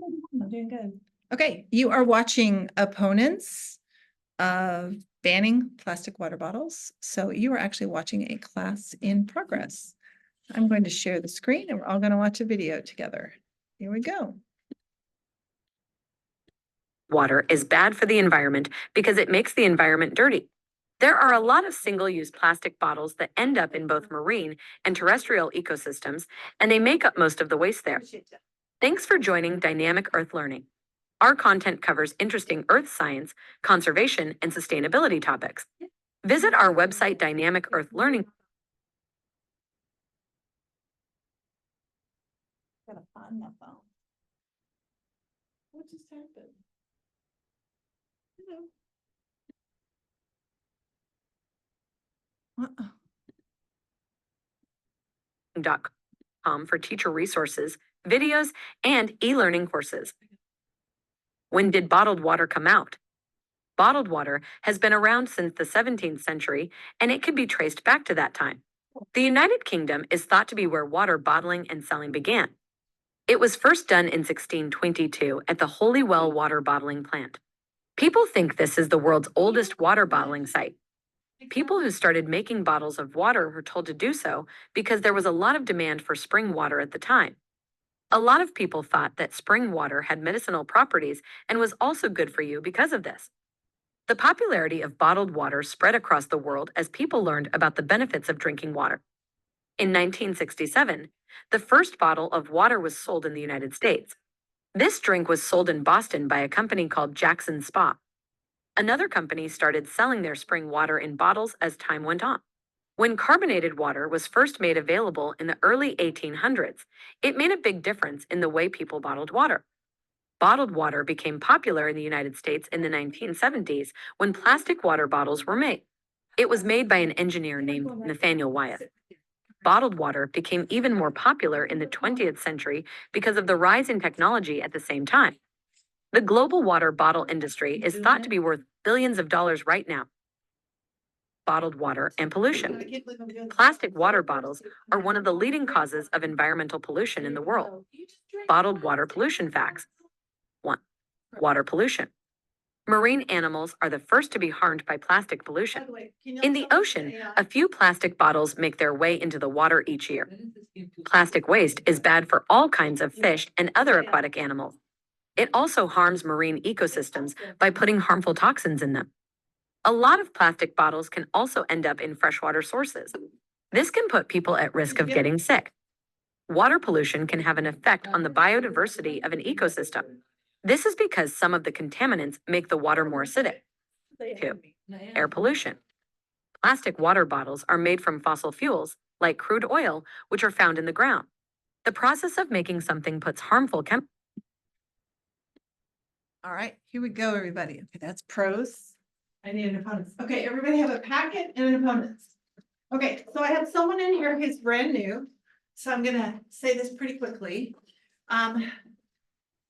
I'm doing good. Okay, you are watching opponents of banning plastic water bottles. So you are actually watching a class in progress. I'm going to share the screen and we're all going to watch a video together. Here we go. Water is bad for the environment because it makes the environment dirty. There are a lot of single-use plastic bottles that end up in both marine and terrestrial ecosystems, and they make up most of the waste there. Thanks for joining Dynamic Earth Learning. Our content covers interesting earth science, conservation, and sustainability topics. Visit our website, Dynamic Earth Learning. Gotta find my phone. What just happened? Hello. .com for teacher resources, videos, and e-learning courses. When did bottled water come out? Bottled water has been around since the 17th century, and it can be traced back to that time. The United Kingdom is thought to be where water bottling and selling began. It was first done in 1622 at the Holywell water bottling plant. People think this is the world's oldest water bottling site. People who started making bottles of water were told to do so because there was a lot of demand for spring water at the time. A lot of people thought that spring water had medicinal properties and was also good for you because of this. The popularity of bottled water spread across the world as people learned about the benefits of drinking water. In 1967, the first bottle of water was sold in the United States. This drink was sold in Boston by a company called Jackson Spa. Another company started selling their spring water in bottles as time went on. When carbonated water was first made available in the early 1800s, it made a big difference in the way people bottled water. Bottled water became popular in the United States in the 1970s when plastic water bottles were made. It was made by an engineer named Nathaniel Wyeth. Bottled water became even more popular in the 20th century because of the rise in technology at the same time. The global water bottle industry is thought to be worth billions of dollars right now. Bottled water and pollution. Plastic water bottles are one of the leading causes of environmental pollution in the world. Bottled water pollution facts. 1. Water pollution. Marine animals are the first to be harmed by plastic pollution. In the ocean, a few plastic bottles make their way into the water each year. Plastic waste is bad for all kinds of fish and other aquatic animals. It also harms marine ecosystems by putting harmful toxins in them. A lot of plastic bottles can also end up in freshwater sources. This can put people at risk of getting sick. Water pollution can have an effect on the biodiversity of an ecosystem. This is because some of the contaminants make the water more acidic. 2. Air pollution. Plastic water bottles are made from fossil fuels, like crude oil, which are found in the ground. The process of making something puts harmful chemicals. All right, here we go, everybody. Okay, that's pros. I need an opponent. Okay, everybody have a packet and an opponent. Okay, so I have someone in here who's brand new. So I'm gonna say this pretty quickly. It's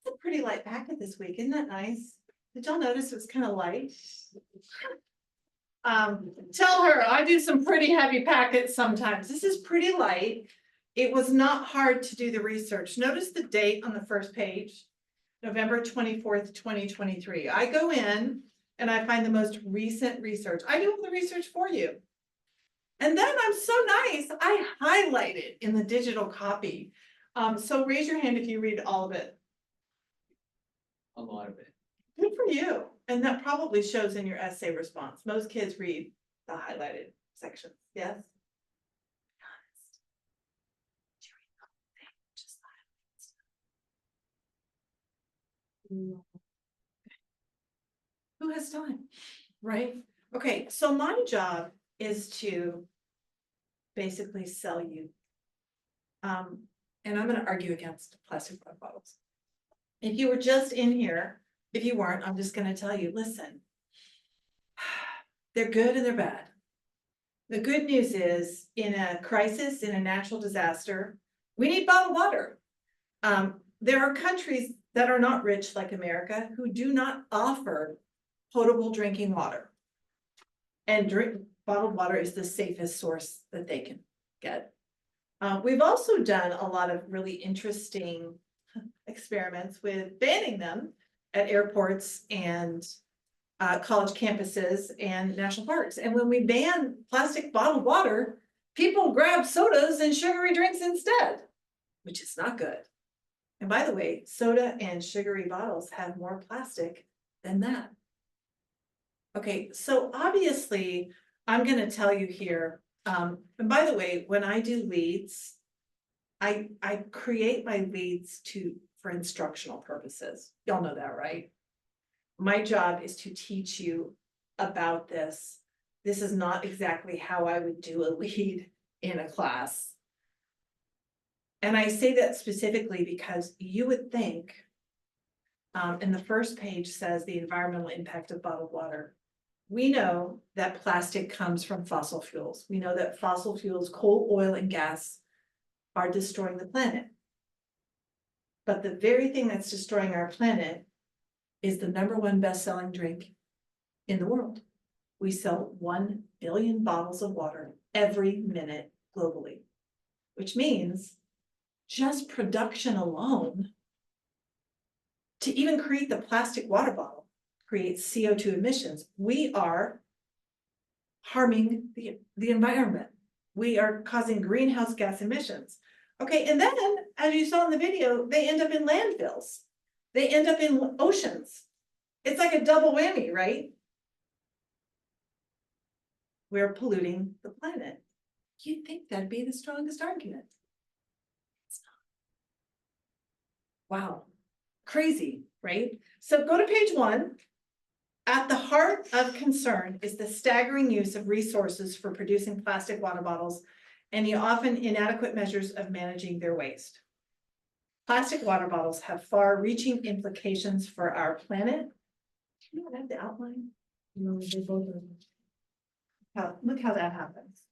a pretty light packet this week, isn't that nice? Did y'all notice it was kind of light? Tell her I do some pretty heavy packets sometimes. This is pretty light. It was not hard to do the research. Notice the date on the first page, November 24th, 2023. I go in and I find the most recent research. I do all the research for you. And then I'm so nice, I highlight it in the digital copy. So raise your hand if you read all of it. A lot of it. Good for you. And that probably shows in your essay response. Most kids read the highlighted sections. Yes? Who has time, right? Okay, so my job is to basically sell you. And I'm gonna argue against plastic water bottles. If you were just in here, if you weren't, I'm just gonna tell you, listen. They're good and they're bad. The good news is, in a crisis, in a natural disaster, we need bottled water. There are countries that are not rich like America who do not offer potable drinking water. And bottled water is the safest source that they can get. We've also done a lot of really interesting experiments with banning them at airports and college campuses and national parks. And when we ban plastic bottled water, people grab sodas and sugary drinks instead, which is not good. And by the way, soda and sugary bottles have more plastic than that. Okay, so obviously, I'm gonna tell you here, and by the way, when I do leads, I create my leads for instructional purposes. Y'all know that, right? My job is to teach you about this. This is not exactly how I would do a lead in a class. And I say that specifically because you would think, and the first page says the environmental impact of bottled water. We know that plastic comes from fossil fuels. We know that fossil fuels, coal, oil, and gas are destroying the planet. But the very thing that's destroying our planet is the #1 best-selling drink in the world. We sell 1 billion bottles of water every minute globally, which means just production alone to even create the plastic water bottle creates CO2 emissions. We are harming the environment. We are causing greenhouse gas emissions. Okay, and then, as you saw in the video, they end up in landfills. They end up in oceans. It's like a double whammy, right? We're polluting the planet. You'd think that'd be the strongest argument. It's not. Wow, crazy, right? So go to page 1. At the heart of concern is the staggering use of resources for producing plastic water bottles and the often inadequate measures of managing their waste. Plastic water bottles have far-reaching implications for our planet. Do you have the outline? No, they both are. Look how that happens.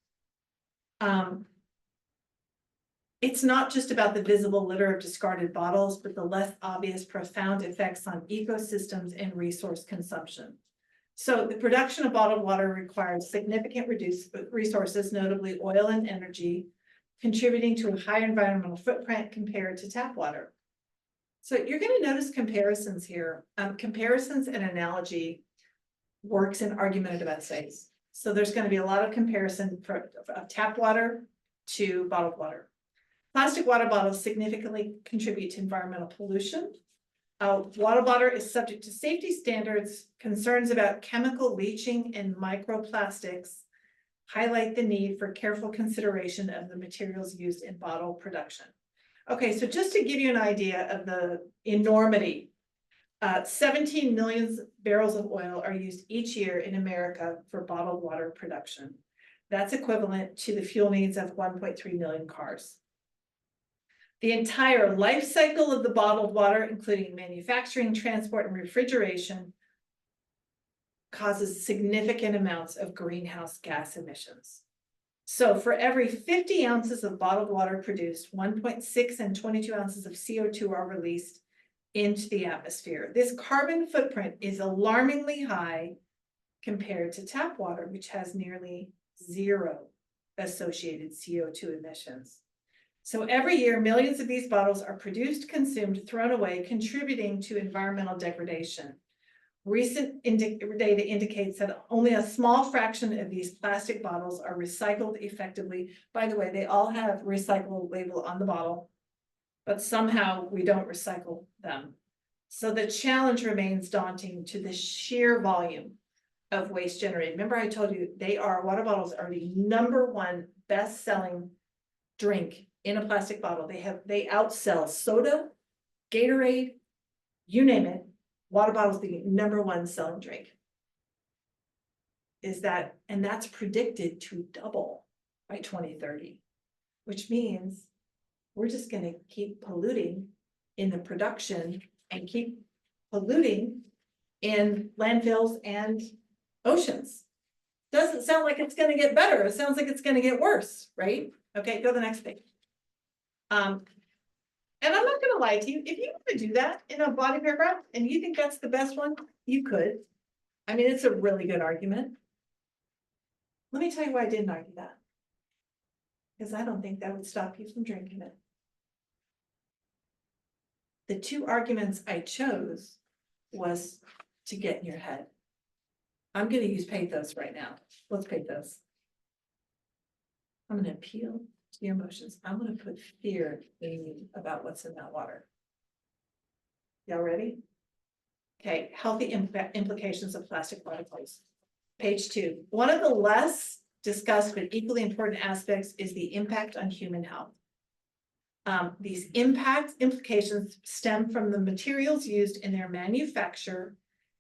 It's not just about the visible litter of discarded bottles, but the less obvious profound effects on ecosystems and resource consumption. So the production of bottled water requires significant reduced resources, notably oil and energy, contributing to a high environmental footprint compared to tap water. So you're going to notice comparisons here. Comparisons and analogy works in argumentative essays. So there's going to be a lot of comparison of tap water to bottled water. Plastic water bottles significantly contribute to environmental pollution. Water bottle is subject to safety standards. Concerns about chemical leaching and microplastics highlight the need for careful consideration of the materials used in bottle production. Okay, so just to give you an idea of the enormity, 17 million barrels of oil are used each year in America for bottled water production. That's equivalent to the fuel needs of 1.3 million cars. The entire life cycle of the bottled water, including manufacturing, transport, and refrigeration, causes significant amounts of greenhouse gas emissions. So for every 50 ounces of bottled water produced, 1.6 and 22 ounces of CO2 are released into the atmosphere. This carbon footprint is alarmingly high compared to tap water, which has nearly 0 associated CO2 emissions. So every year, millions of these bottles are produced, consumed, thrown away, contributing to environmental degradation. Recent data indicates that only a small fraction of these plastic bottles are recycled effectively. By the way, they all have recyclable label on the bottle, but somehow we don't recycle them. So the challenge remains daunting to the sheer volume of waste generated. Remember I told you water bottles are the #1 best-selling drink in a plastic bottle. They outsell soda, Gatorade, you name it. Water bottles the #1 selling drink. And that's predicted to double by 2030, which means we're just going to keep polluting in the production and keep polluting in landfills and oceans. Doesn't sound like it's going to get better. It sounds like it's going to get worse, right? Okay, go to the next page. And I'm not gonna lie to you, if you want to do that in a body paragraph and you think that's the best one, you could. I mean, it's a really good argument. Let me tell you why I didn't argue that. Because I don't think that would stop you from drinking it. The two arguments I chose was to get in your head. I'm gonna use pathos right now. What's pathos? I'm gonna appeal to your emotions. I'm gonna put fear in you about what's in that water. Y'all ready? Okay, healthy implications of plastic particles. Page 2. One of the less discussed but equally important aspects is the impact on human health. These implications stem from the materials used in their manufacture,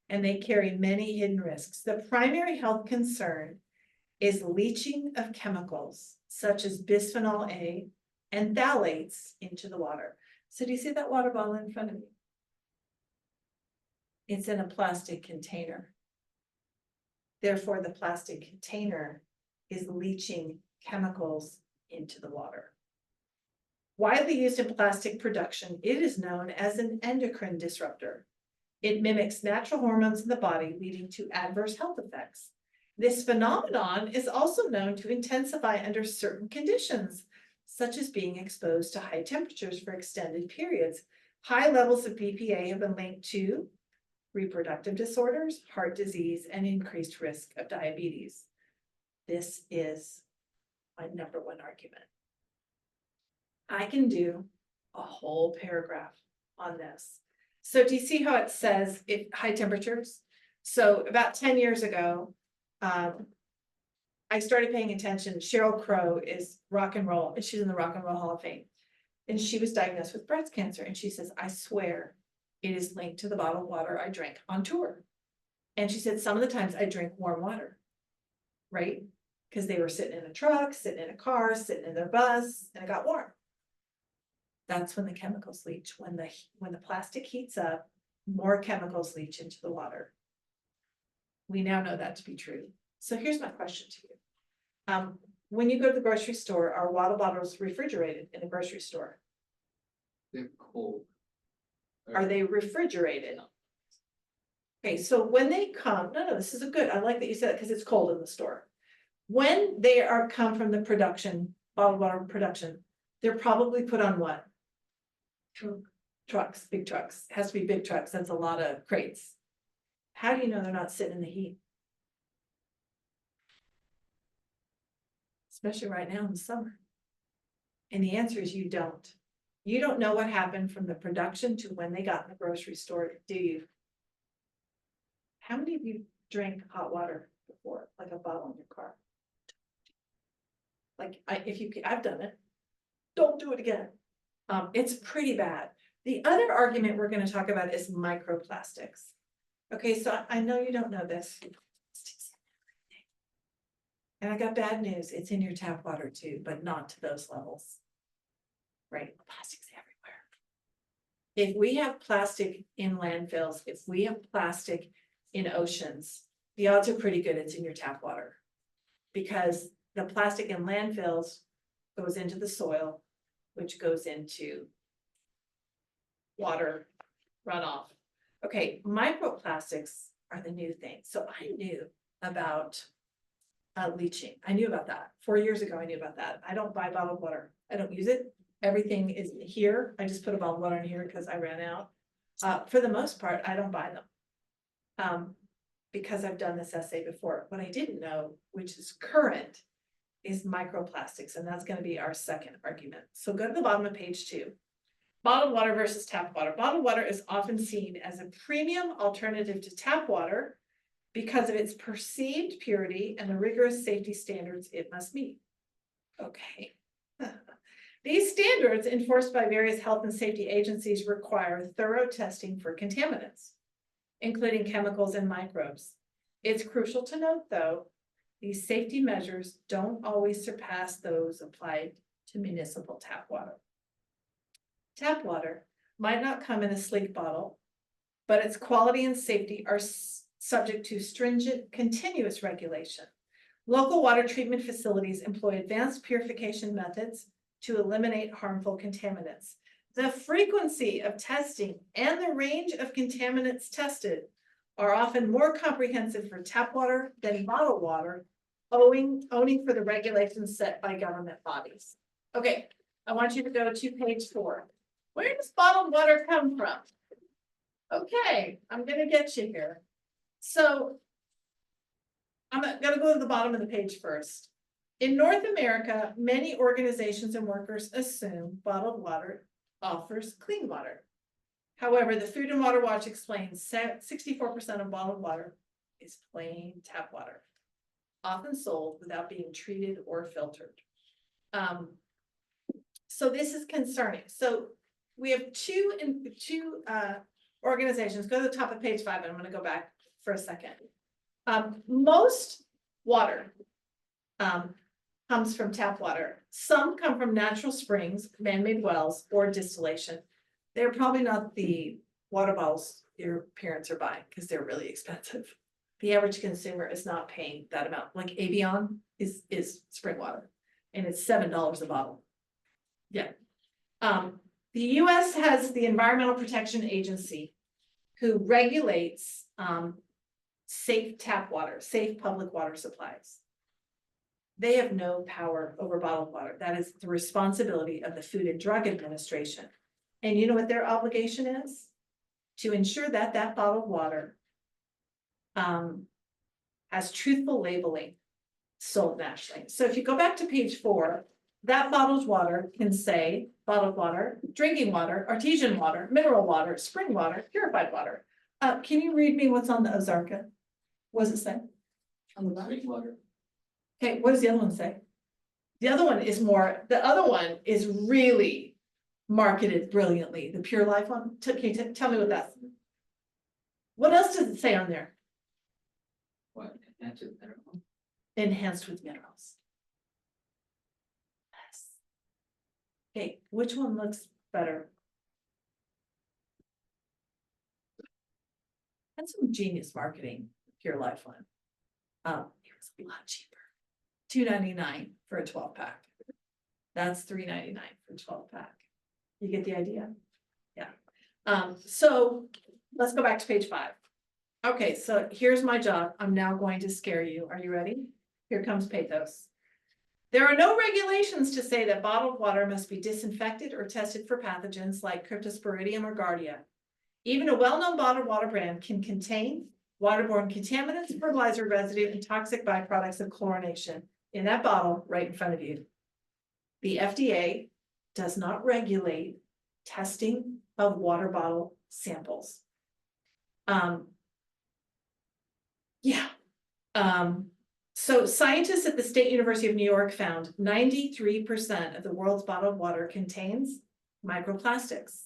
and they carry many hidden risks. The primary health concern is leaching of chemicals such as bisphenol A and phthalates into the water. So do you see that water bottle in front of you? It's in a plastic container. Therefore, the plastic container is leaching chemicals into the water. Widely used in plastic production, it is known as an endocrine disruptor. It mimics natural hormones in the body, leading to adverse health effects. This phenomenon is also known to intensify under certain conditions, such as being exposed to high temperatures for extended periods. High levels of BPA have been linked to reproductive disorders, heart disease, and increased risk of diabetes. This is my number one argument. I can do a whole paragraph on this. So do you see how it says high temperatures? So about 10 years ago, I started paying attention. Sheryl Crow is rock and roll, and she's in the Rock and Roll Hall of Fame. And she was diagnosed with breast cancer. And she says, I swear it is linked to the bottled water I drank on tour. And she said, some of the times I drink warm water, right? Because they were sitting in a truck, sitting in a car, sitting in their bus, and it got warm. That's when the chemicals leach. When the plastic heats up, more chemicals leach into the water. We now know that to be true. So here's my question to you. When you go to the grocery store, are water bottles refrigerated in the grocery store? They're cold. Are they refrigerated? Okay, so when they come, no, this is a good, I like that you said it because it's cold in the store. When they come from the production, bottled water production, they're probably put on what? Trucks, big trucks. Has to be big trucks. That's a lot of crates. How do you know they're not sitting in the heat? Especially right now in the summer. And the answer is you don't. You don't know what happened from the production to when they got in the grocery store, do you? How many of you drank hot water before, like a bottle in your car? Like, I've done it. Don't do it again. It's pretty bad. The other argument we're going to talk about is microplastics. Okay, so I know you don't know this. And I got bad news. It's in your tap water too, but not to those levels. Right? Plastic's everywhere. If we have plastic in landfills, if we have plastic in oceans, the odds are pretty good it's in your tap water. Because the plastic in landfills goes into the soil, which goes into water runoff. Okay, microplastics are the new thing. So I knew about leaching. I knew about that. 4 years ago, I knew about that. I don't buy bottled water. I don't use it. Everything is here. I just put a bottled water in here because I ran out. For the most part, I don't buy them because I've done this essay before. What I didn't know, which is current, is microplastics, and that's going to be our second argument. So go to the bottom of page 2. Bottled water versus tap water. Bottled water is often seen as a premium alternative to tap water because of its perceived purity and the rigorous safety standards it must meet. Okay. These standards, enforced by various health and safety agencies, require thorough testing for contaminants, including chemicals and microbes. It's crucial to note, though, these safety measures don't always surpass those applied to municipal tap water. Tap water might not come in a sleek bottle, but its quality and safety are subject to stringent, continuous regulation. Local water treatment facilities employ advanced purification methods to eliminate harmful contaminants. The frequency of testing and the range of contaminants tested are often more comprehensive for tap water than bottled water, owing for the regulations set by government bodies. Okay, I want you to go to page 4. Where does bottled water come from? Okay, I'm gonna get you here. So I'm gonna go to the bottom of the page first. In North America, many organizations and workers assume bottled water offers clean water. However, the Food and Water Watch explains 64% of bottled water is plain tap water, often sold without being treated or filtered. So this is concerning. So we have two organizations. Go to the top of page 5, and I'm going to go back for a second. Most water comes from tap water. Some come from natural springs, man-made wells, or distillation. They're probably not the water bottles your parents are buying because they're really expensive. The average consumer is not paying that amount. Like Evian is spring water, and it's $7 a bottle. Yeah. The US has the Environmental Protection Agency, who regulates safe tap water, safe public water supplies. They have no power over bottled water. That is the responsibility of the Food and Drug Administration. And you know what their obligation is? To ensure that that bottled water has truthful labeling sold nationally. So if you go back to page 4, that bottled water can say bottled water, drinking water, artesian water, mineral water, spring water, purified water. Can you read me what's on the Ozarka? What does it say? On the drinking water. Okay, what does the other one say? The other one is really marketed brilliantly, the Pure Life one. Can you tell me what that's? What else does it say on there? What? Answer that one. Enhanced with minerals. Yes. Okay, which one looks better? That's some genius marketing, Pure Life one. It was a lot cheaper. $2.99 for a 12-pack. That's $3.99 for a 12-pack. You get the idea? Yeah. So let's go back to page 5. Okay, so here's my job. I'm now going to scare you. Are you ready? Here comes pathos. There are no regulations to say that bottled water must be disinfected or tested for pathogens like Cryptosporidium or Giardia. Even a well-known bottled water brand can contain waterborne contaminants, fertilizer residue, and toxic byproducts of chlorination in that bottle right in front of you. The FDA does not regulate testing of water bottle samples. So scientists at the State University of New York found 93% of the world's bottled water contains microplastics.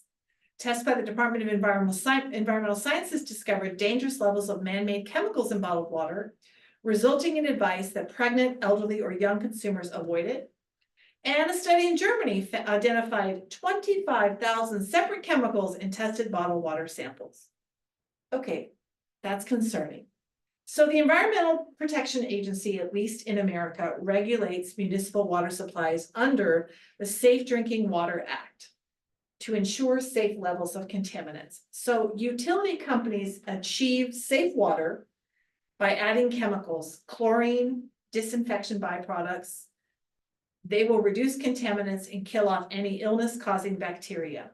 Tests by the Department of Environmental Sciences discovered dangerous levels of man-made chemicals in bottled water, resulting in advice that pregnant, elderly, or young consumers avoid it. And a study in Germany identified 25,000 separate chemicals in tested bottled water samples. Okay, that's concerning. So the Environmental Protection Agency, at least in America, regulates municipal water supplies under the Safe Drinking Water Act to ensure safe levels of contaminants. So utility companies achieve safe water by adding chemicals, chlorine, disinfection byproducts. They will reduce contaminants and kill off any illness-causing bacteria.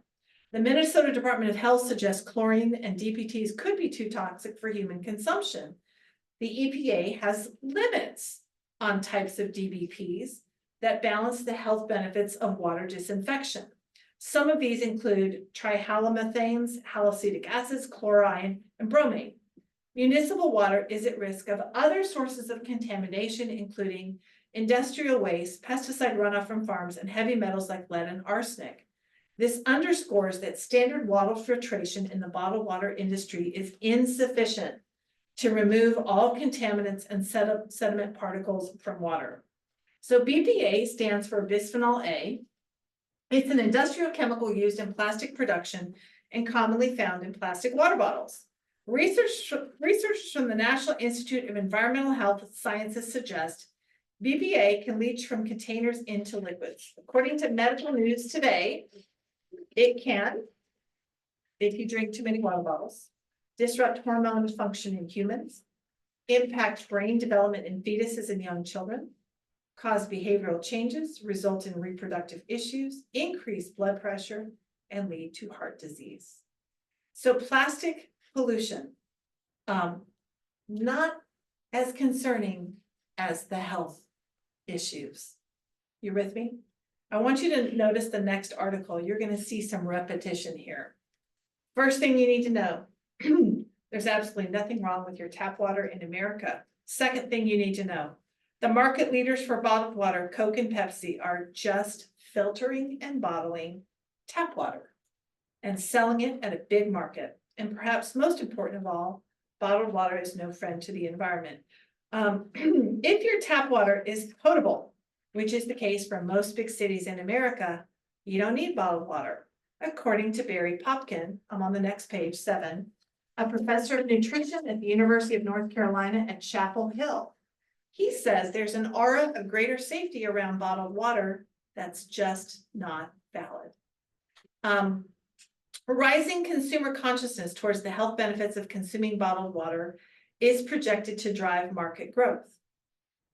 The Minnesota Department of Health suggests chlorine and DPTs could be too toxic for human consumption. The EPA has limits on types of DBPs that balance the health benefits of water disinfection. Some of these include trihalomethanes, haloacetic acids, chlorine, and bromine. Municipal water is at risk of other sources of contamination, including industrial waste, pesticide runoff from farms, and heavy metals like lead and arsenic. This underscores that standard water filtration in the bottled water industry is insufficient to remove all contaminants and sediment particles from water. So BPA stands for bisphenol A. It's an industrial chemical used in plastic production and commonly found in plastic water bottles. Research from the National Institute of Environmental Health Sciences suggest BPA can leach from containers into liquids. According to Medical News Today, it can, if you drink too many water bottles, disrupt hormone function in humans, impact brain development in fetuses and young children, cause behavioral changes, result in reproductive issues, increase blood pressure, and lead to heart disease. So plastic pollution, not as concerning as the health issues. You with me? I want you to notice the next article. You're going to see some repetition here. First thing you need to know, there's absolutely nothing wrong with your tap water in America. Second thing you need to know, the market leaders for bottled water, Coke and Pepsi, are just filtering and bottling tap water and selling it at a big market. And perhaps most important of all, bottled water is no friend to the environment. If your tap water is potable, which is the case for most big cities in America, you don't need bottled water. According to Barry Popkin, I'm on the next page, 7, a professor of nutrition at the University of North Carolina at Chapel Hill. He says there's an aura of greater safety around bottled water that's just not valid. Rising consumer consciousness towards the health benefits of consuming bottled water is projected to drive market growth.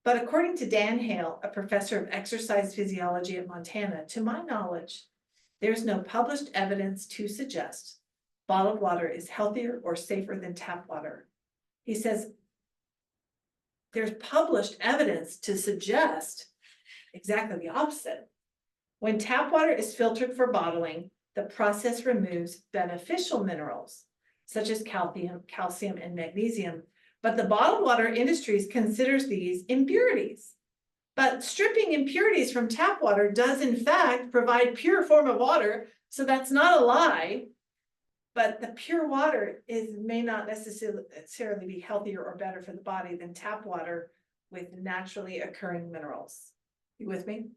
But according to Dan Hale, a professor of exercise physiology at Montana, to my knowledge, there's no published evidence to suggest bottled water is healthier or safer than tap water. He says there's published evidence to suggest exactly the opposite. When tap water is filtered for bottling, the process removes beneficial minerals such as calcium, and magnesium. But the bottled water industry considers these impurities. But stripping impurities from tap water does in fact provide pure form of water, so that's not a lie. But the pure water may not necessarily be healthier or better for the body than tap water with naturally occurring minerals. You with me?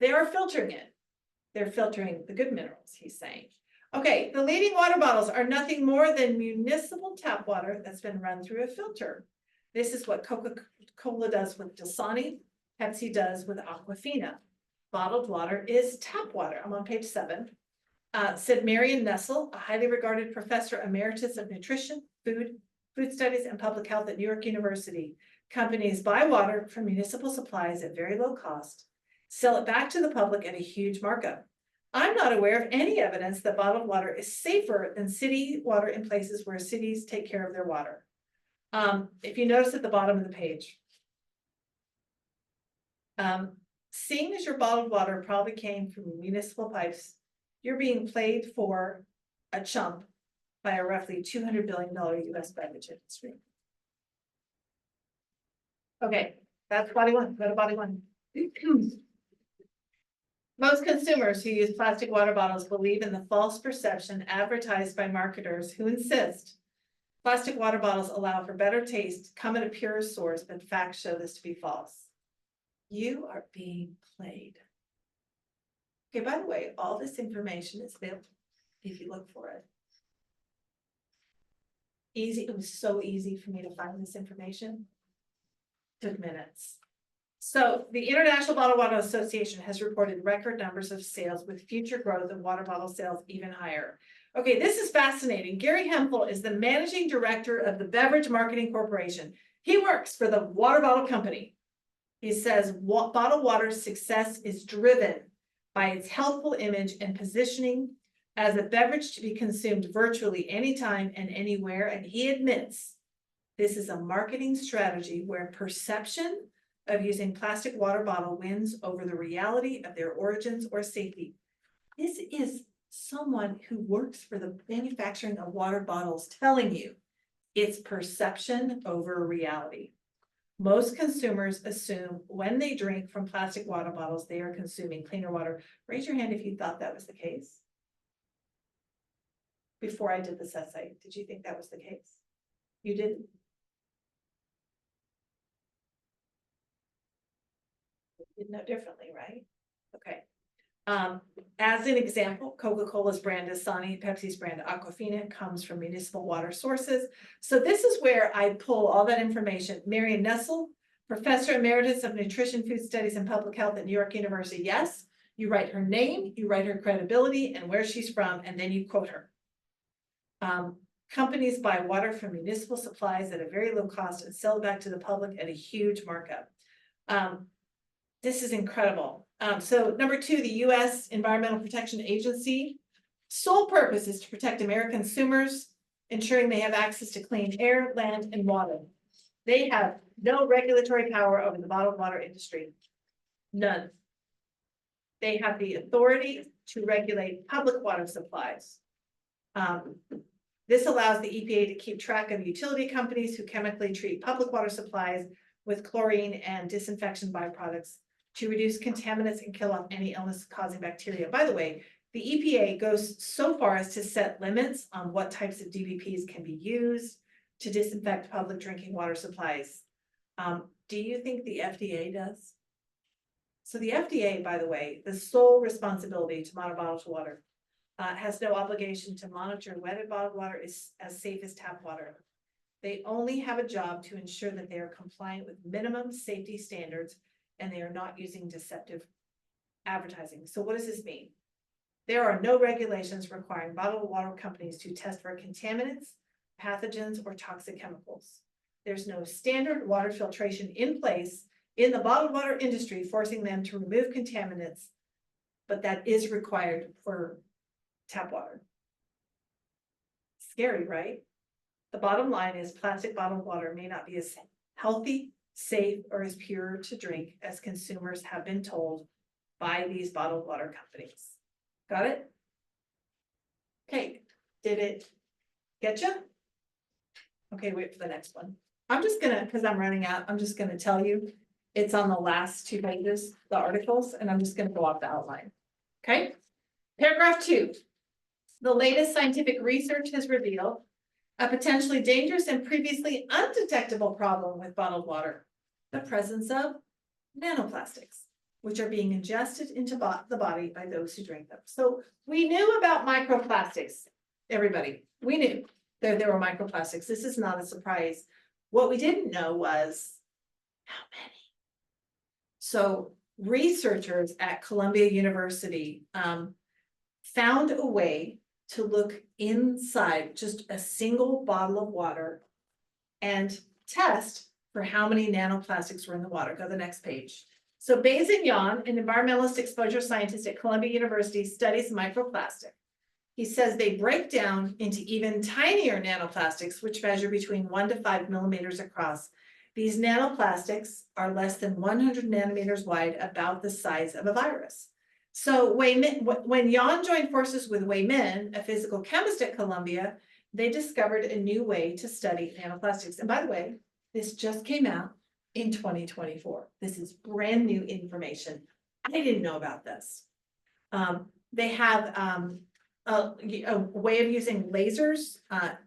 They are filtering it. They're filtering the good minerals, he's saying. Okay, the leading water bottles are nothing more than municipal tap water that's been run through a filter. This is what Coca-Cola does with Dasani, Pepsi does with Aquafina. Bottled water is tap water. I'm on page 7. Said Marion Nestle, a highly regarded professor emeritus of nutrition, food studies, and public health at New York University. Companies buy water from municipal supplies at very low cost, sell it back to the public at a huge markup. I'm not aware of any evidence that bottled water is safer than city water in places where cities take care of their water. If you notice at the bottom of the page, seeing as your bottled water probably came from municipal pipes, you're being played for a chump by a roughly $200 billion US beverage industry. Okay, that's body 1. Go to body 1. Most consumers who use plastic water bottles believe in the false perception advertised by marketers who insist plastic water bottles allow for better taste, come at a pure source, but facts show this to be false. You are being played. Okay, by the way, all this information is available if you look for it. Easy, it was so easy for me to find this information. Took minutes. So the International Bottled Water Association has reported record numbers of sales with future growth of water bottle sales even higher. Okay, this is fascinating. Gary Hempel is the managing director of the Beverage Marketing Corporation. He works for the water bottle company. He says bottled water's success is driven by its healthful image and positioning as a beverage to be consumed virtually anytime and anywhere. And he admits this is a marketing strategy where perception of using plastic water bottle wins over the reality of their origins or safety. This is someone who works for the manufacturing of water bottles telling you it's perception over reality. Most consumers assume when they drink from plastic water bottles, they are consuming cleaner water. Raise your hand if you thought that was the case. Before I did this essay, did you think that was the case? You didn't? You know differently, right? Okay. As an example, Coca-Cola's brand Dasani, Pepsi's brand Aquafina comes from municipal water sources. So this is where I pull all that information. Marion Nestle, professor emeritus of nutrition, food studies, and public health at New York University. Yes, you write her name, you write her credibility and where she's from, and then you quote her. Companies buy water from municipal supplies at a very low cost and sell it back to the public at a huge markup. This is incredible. So number 2, the U.S. Environmental Protection Agency sole purpose is to protect American consumers, ensuring they have access to clean air, land, and water. They have no regulatory power over the bottled water industry. None. They have the authority to regulate public water supplies. This allows the EPA to keep track of utility companies who chemically treat public water supplies with chlorine and disinfection byproducts to reduce contaminants and kill off any illness-causing bacteria. By the way, the EPA goes so far as to set limits on what types of DBPs can be used to disinfect public drinking water supplies. Do you think the FDA does? So the FDA, by the way, the sole responsibility to monitor bottled water, has no obligation to monitor whether bottled water is as safe as tap water. They only have a job to ensure that they are compliant with minimum safety standards and they are not using deceptive advertising. So what does this mean? There are no regulations requiring bottled water companies to test for contaminants, pathogens, or toxic chemicals. There's no standard water filtration in place in the bottled water industry, forcing them to remove contaminants, but that is required for tap water. Scary, right? The bottom line is plastic bottled water may not be as healthy, safe, or as pure to drink as consumers have been told by these bottled water companies. Got it? Okay, did it get you? Okay, wait for the next one. I'm just gonna, because I'm running out, I'm just gonna tell you, it's on the last 2 pages, the articles, and I'm just gonna go off the outline. Okay? Paragraph 2. The latest scientific research has revealed a potentially dangerous and previously undetectable problem with bottled water, the presence of nanoplastics, which are being ingested into the body by those who drink them. So we knew about microplastics, everybody. We knew that there were microplastics. This is not a surprise. What we didn't know was how many. So researchers at Columbia University found a way to look inside just a single bottle of water and test for how many nanoplastics were in the water. Go to the next page. So Baizhen Yan, an environmentalist exposure scientist at Columbia University, studies microplastic. He says they break down into even tinier nanoplastics, which measure between 1 to 5 millimeters across. These nanoplastics are less than 100 nanometers wide, about the size of a virus. So when Yan joined forces with Wei Min, a physical chemist at Columbia, they discovered a new way to study nanoplastics. And by the way, this just came out in 2024. This is brand new information. I didn't know about this. They have a way of using lasers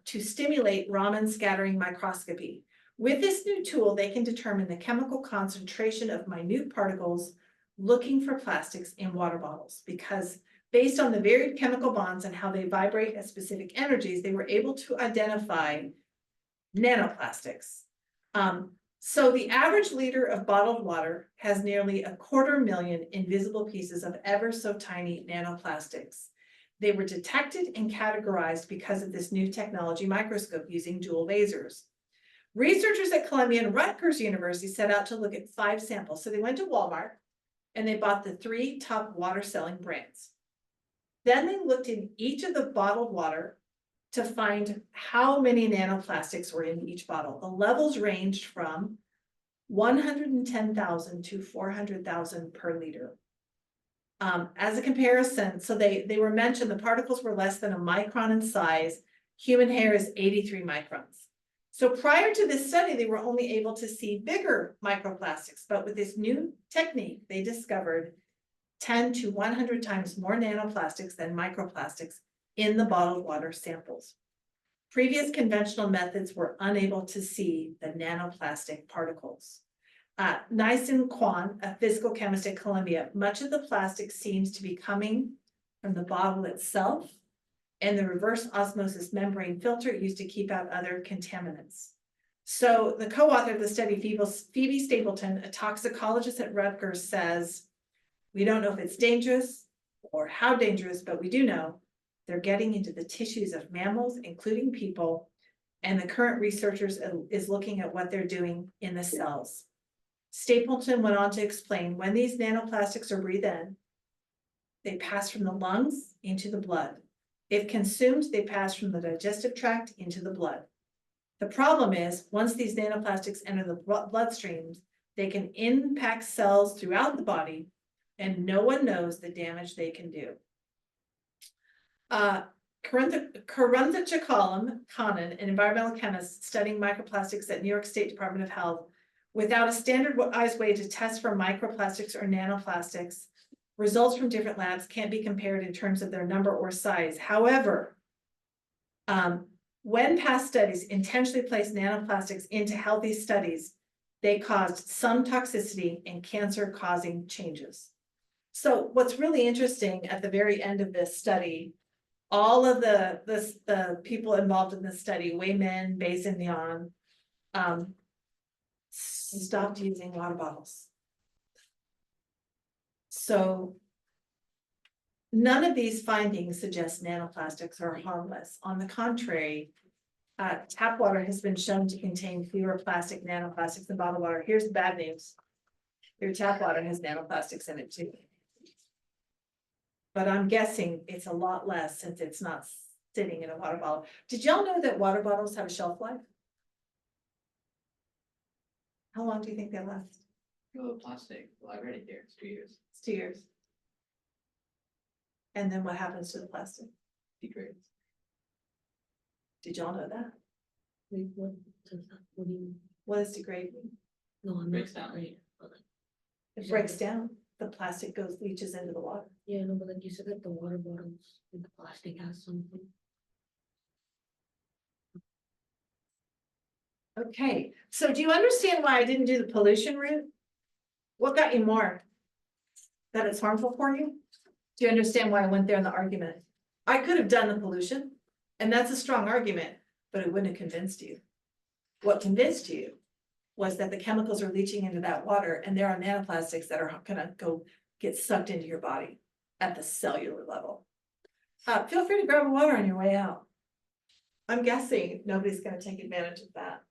to stimulate Raman scattering microscopy. With this new tool, they can determine the chemical concentration of minute particles looking for plastics in water bottles, because based on the varied chemical bonds and how they vibrate at specific energies, they were able to identify nanoplastics. So the average liter of bottled water has nearly 250,000 invisible pieces of ever so tiny nanoplastics. They were detected and categorized because of this new technology microscope using dual lasers. Researchers at Columbia and Rutgers University set out to look at 5 samples. So they went to Walmart and they bought the 3 top water selling brands. Then they looked in each of the bottled water to find how many nanoplastics were in each bottle. The levels ranged from 110,000 to 400,000 per liter. As a comparison, so they were mentioned, the particles were less than a micron in size. Human hair is 83 microns. So prior to this study, they were only able to see bigger microplastics, but with this new technique, they discovered 10 to 100 times more nanoplastics than microplastics in the bottled water samples. Previous conventional methods were unable to see the nanoplastic particles. Nysen Kwan, a physical chemist at Columbia, much of the plastic seems to be coming from the bottle itself and the reverse osmosis membrane filter used to keep out other contaminants. So the co-author of the study, Phoebe Stapleton, a toxicologist at Rutgers, says, we don't know if it's dangerous or how dangerous, but we do know they're getting into the tissues of mammals, including people, and the current researchers is looking at what they're doing in the cells. Stapleton went on to explain when these nanoplastics are breathed in, they pass from the lungs into the blood. If consumed, they pass from the digestive tract into the blood. The problem is, once these nanoplastics enter the bloodstreams, they can impact cells throughout the body, and no one knows the damage they can do. Karunta Chakalam, an environmental chemist studying microplastics at New York State Department of Health, without a standardized way to test for microplastics or nanoplastics, results from different labs can't be compared in terms of their number or size. However, when past studies intentionally placed nanoplastics into healthy studies, they caused some toxicity and cancer-causing changes. So what's really interesting at the very end of this study, all of the people involved in this study, Wayman, Bayes and Neon, stopped using water bottles. So none of these findings suggest nanoplastics are harmless. On the contrary, tap water has been shown to contain fewer nanoplastics than bottled water. Here's the bad news. Your tap water has nanoplastics in it too. But I'm guessing it's a lot less since it's not sitting in a water bottle. Did y'all know that water bottles have a shelf life? How long do you think they last? Oh, plastic, well, I read it here, it's 2 years, It's 2 years. And then what happens to the plastic? degrades. Did y'all know that? Wait, what does that, what do you, What is degrading? no, I'm Breaks not down. right, but like, It breaks down, the plastic leaches into the water. yeah, no, but like you said, that the water bottles and the plastic has something. Okay, so do you understand why I didn't do the pollution route? What got you more? That it's harmful for you? Do you understand why I went there in the argument? I could have done the pollution, and that's a strong argument, but it wouldn't have convinced you. What convinced you was that the chemicals are leaching into that water, and there are nanoplastics that are gonna go get sucked into your body at the cellular level. Feel free to grab water on your way out. I'm guessing nobody's gonna take advantage of that.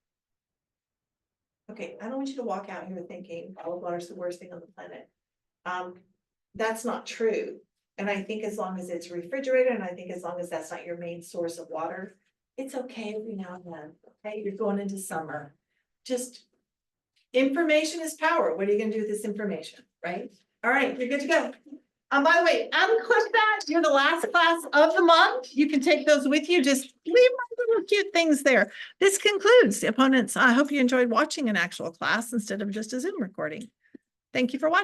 Okay, I don't want you to walk out here thinking bottled water is the worst thing on the planet. That's not true. And I think as long as it's refrigerated, and I think as long as that's not your main source of water, it's okay every now and then, okay? You're going into summer. Just information is power. What are you gonna do with this information, right? All right, you're good to go. By the way, unclick that. You're the last class of the month. You can take those with you. Just leave my little cute things there. This concludes the opponents. I hope you enjoyed watching an actual class instead of just a Zoom recording. Thank you for watching.